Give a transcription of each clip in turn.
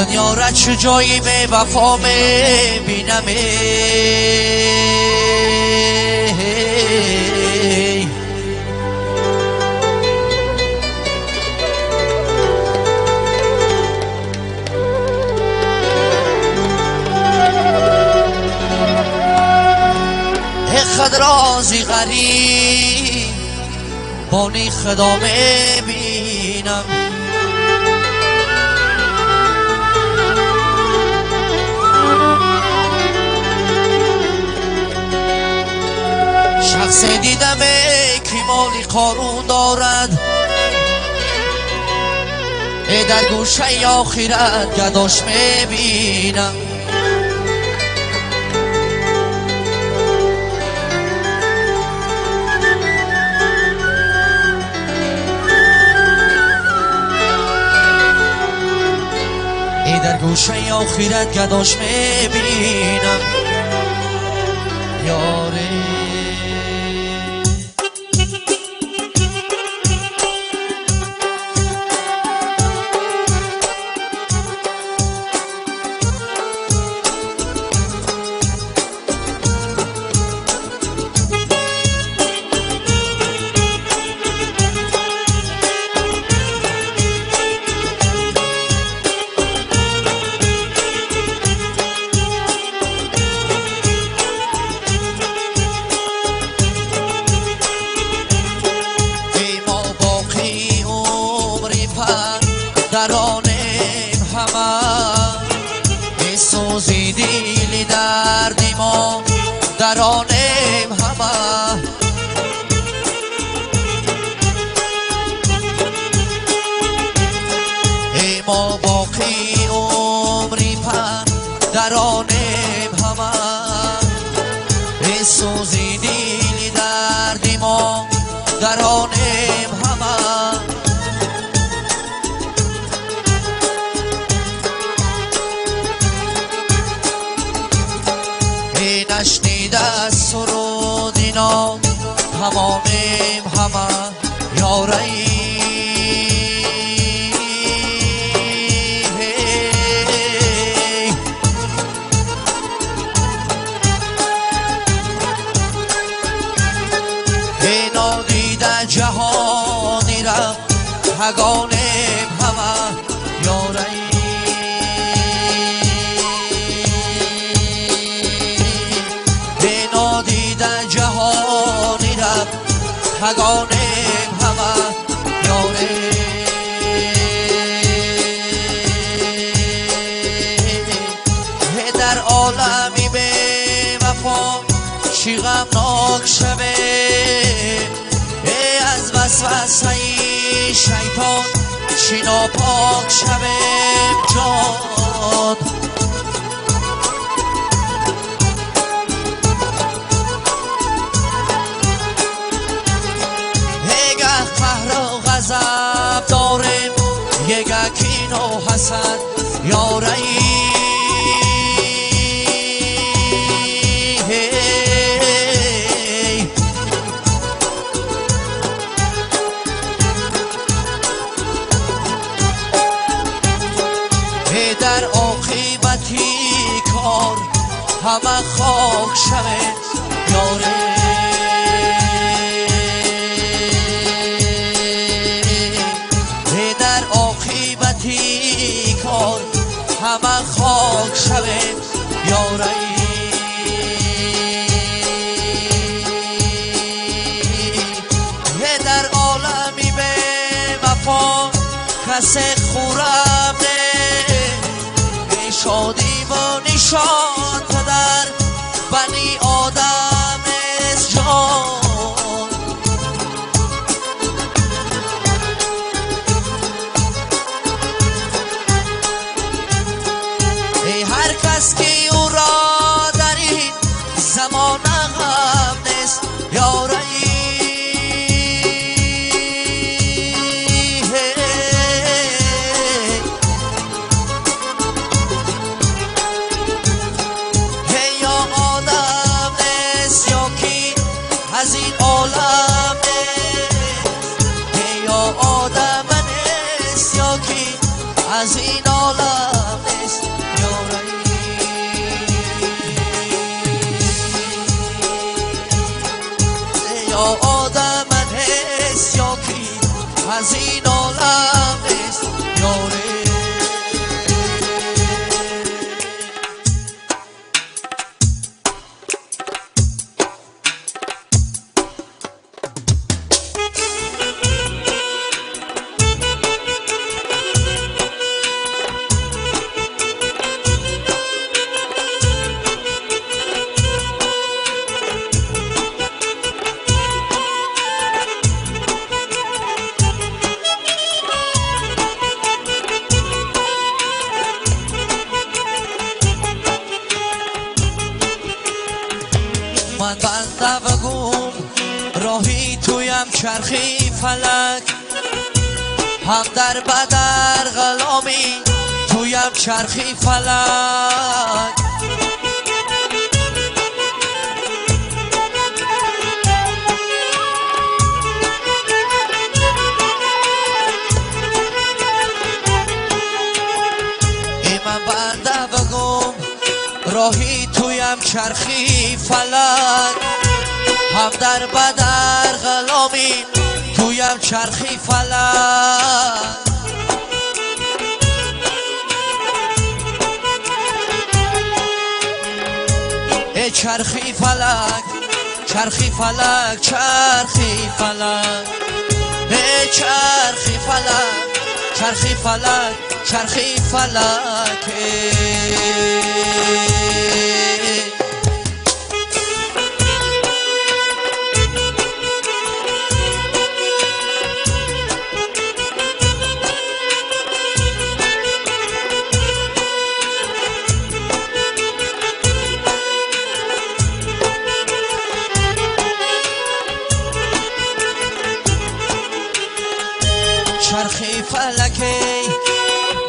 یارت چه جایی به وفا ببینم خد رازی غریب بانی خدامه بینم شخص دیدم که مالی قارون دارد در گوشه آخرت گداش میبینم در گوشه آخرت گداش میبینم یاره درانیم همه میسوزی دیلی دردی ما درانیم همه ای ما باقی عمری پر درانیم همه میسوزی دیلی دردی ما درانیم همه نشنیده سرود اینا تمامیم همه یاره اینا دیده جهانی را هگانیم همه یاره جهانی رب هگانیم همه یاره در عالمی به وفا چی غمناک شوه از وسوسه شیطان چی ناپاک شوه جان غضب داریم یک کین و حسد یاره در عاقبتی کار همه خاک شوه یاره کار همه خاک شوه یاره در عالمی به وفا کس خورم نه شادی و نشان در بنی آدم از جان هر کس که او را در این زمان غم نیست یاره یا آدم نیست یا کی از این عالم نیست یا آدم نیست یا کی از این عالم نیست من بنده و گم راهی تویم چرخی فلک هم در بدر غلامی تویم چرخی فلک ای من بنده و گم راهی تویم چرخی فلک هم در بدر غلامی تویم چرخی فلک ای چرخی فلک چرخی فلک چرخی فلک ای چرخی فلک چرخی فلک چرخی فلک چرخی فلکی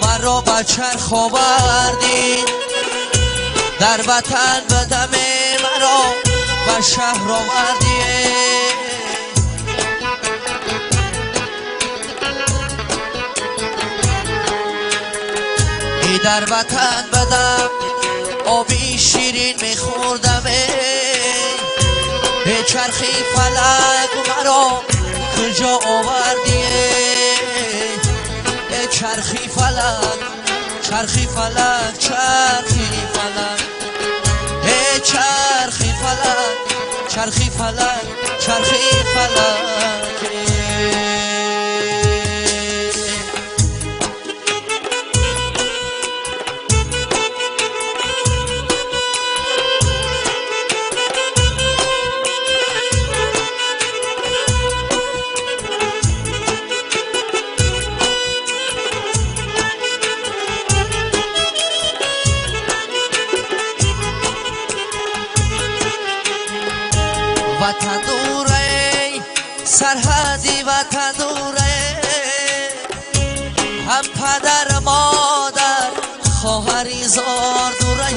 مرا به چرخ آوردی در وطن به دم مرا به شهر آوردی ای در وطن به دم آبی شیرین میخوردم ای چرخی فلک مرا کجا آوردی ای چرخی فلک چرخی فلک چرخی فلک ای چرخی فلک چرخی فلک چرخی فلک وطن دوره سرحدی وطن دوره هم پدر مادر خواهری زار دوره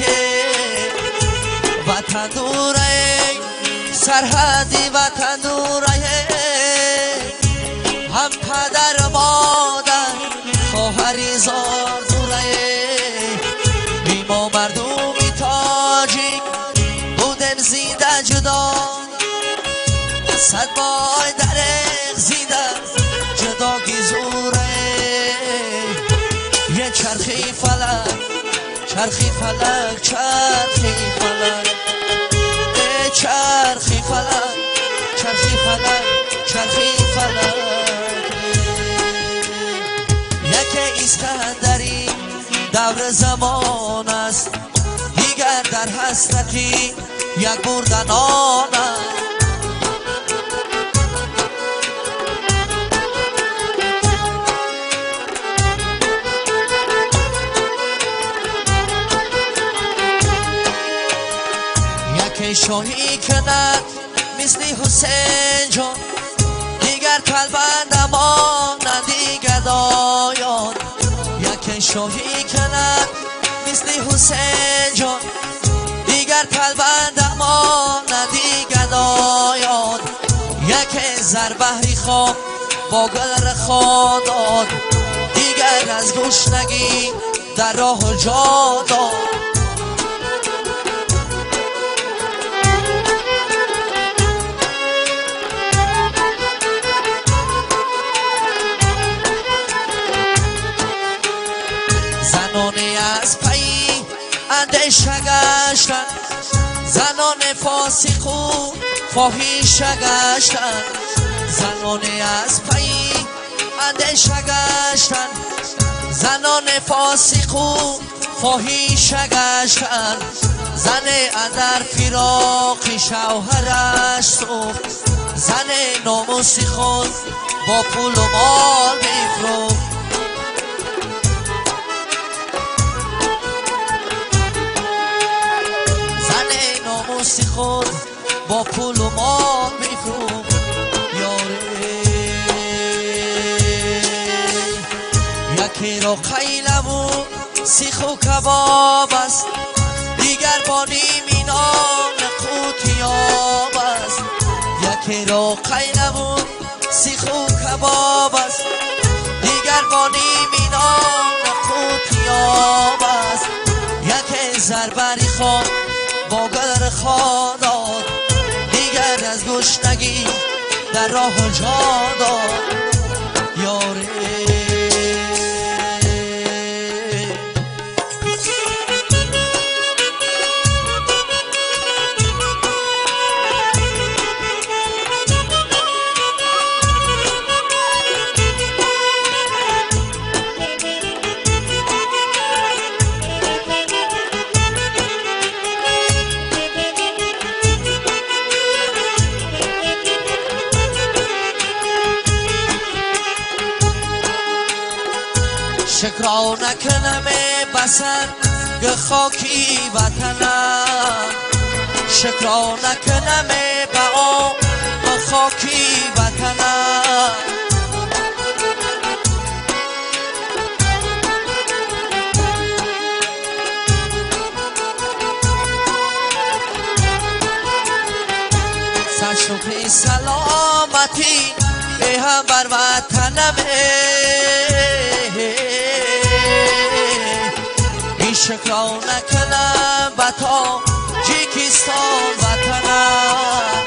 وطن دوره سرحدی وطن دوره هم پدر مادر خواهری زار دوره بی ما مردمی تاجیک بودن زیده جدا صد بای درق زیدم جدا گیزوره یه چرخی فلک چرخی فلک چرخی فلک ای چرخی فلک چرخی فلک چرخی فلک یک اسکندری دور زمان است دیگر در حسرتی یک بردن آن است شاهی کند مثل حسین جان دیگر کلبند مانندی گدایان یک شاهی کند مثل حسین جان دیگر کلبند مانندی گدایان یک زربهری خواب با گل رخا داد دیگر از گشنگی در راه جا داد زنانی از پی اندیشه گشتن زنان فاسق و فاحشه گشتن زنانی از پی اندیشه گشتن زنان فاسق و فاحشه گشتن زن اندر فراق شوهرش سوخت زن ناموسی خود با پول و مال میفروخت زن ناموسی خود با پول و مال میفروخت یکی را قیلمو سیخ و کباب است دیگر با نیمی نان قوتیاب است یکی را قیلمو سیخ و کباب است دیگر با نیمی نان قوتیاب است یکی زربری خواه با گدر خاداد دیگر از گشنگی در راه جا داد یاره شکرا نکنم بسنگ خاکی وطنم شکرا نکنم به آب خاکی وطنم سرشکری سلامتی به هم بر وطنم شکرا نکنم با تا جیکستان وطنم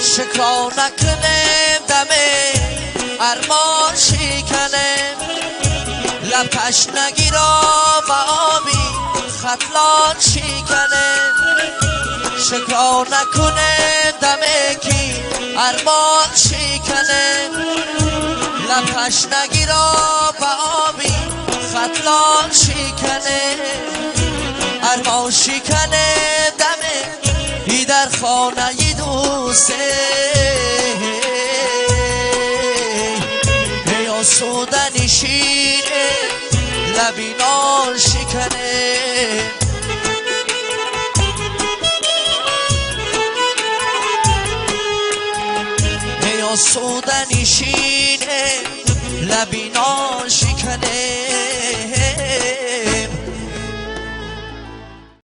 شکرا نکنم دم ارمان شکنم لب تشنگی را با آبی خطلان شکنه شکرا نکنه دمه کی ارمان شکنه لب تشنگی را با آبی خطلان شکنه ارمان شکنه دمه ای در خانه ی دوسته یا سودنی شیره لبی نان شکنه یا سودنی شیره لبی نان شکنه